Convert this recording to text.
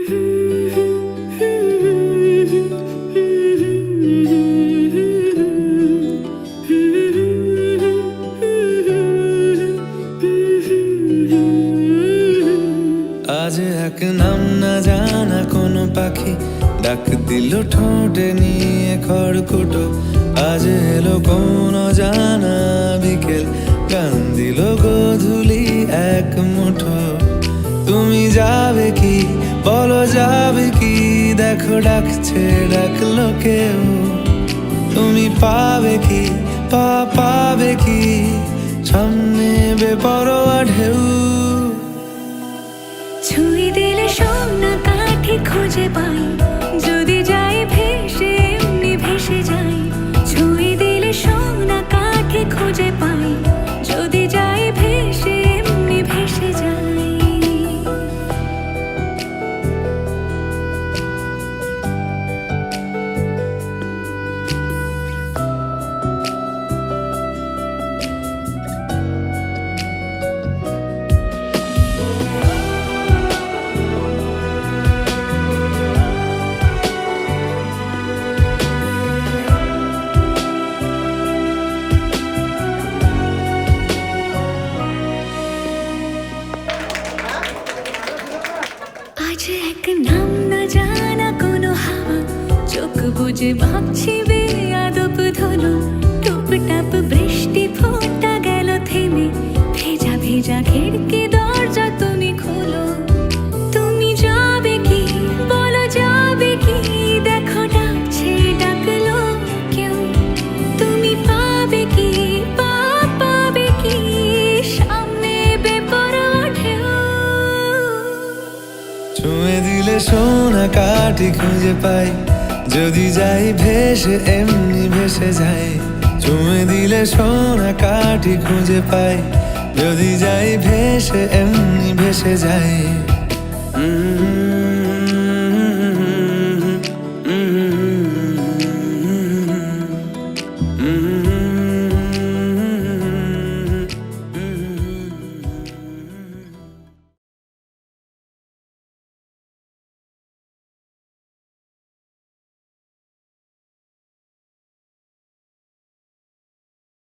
আজ এক নাম না জানা কোনো পাখি ডাক দিল ঠোঁটে নিয়ে খড়কুটো। আজ এলো কোন জানা বিকেল গান দিল গোধূলি এক মুঠো। তুমি যাবে কি বলো যাবে কি, দেখো ডাকছে ডাকলো কেউ। তুমি পাবে কি পাবে কি, সামনে বেপরোয়া ঢেউ। ছুঁই দিলে সোনা কাঠি খুঁজে পাই, যদি যাই ভেসে এমনি ভেসে যাই। ছুঁই দিলে সোনা কাঠি খুঁজে পাই, যদি যাই ভেসে এমনি ভেসে যাই। আজ এক নাম না জানা কোনো হাওয়া, চোখ বুজে ভাবছি বেয়াদব ধলো। টুপটাপ বৃষ্টি ফোঁটা গেল থেমে, ভেজা ভেজা খিড়কি দরজা তুমি খোলো। তুমি যাবে কি বলো যাবে কি, দেখো ডাকছে ডাকলো কেউ। তুমি পাবে কি পাবে কি, সামনে বেপরোয়া ঢেউ। ছুঁয়ে দিলে সোনা কাঠি খুঁজে পাই, যদি যাই ভেসে এমনি ভেসে যাই। ছুঁয়ে দিলে সোনা কাঠি খুঁজে পাই, যদি যাই ভেসে এমনি ভেসে যাই।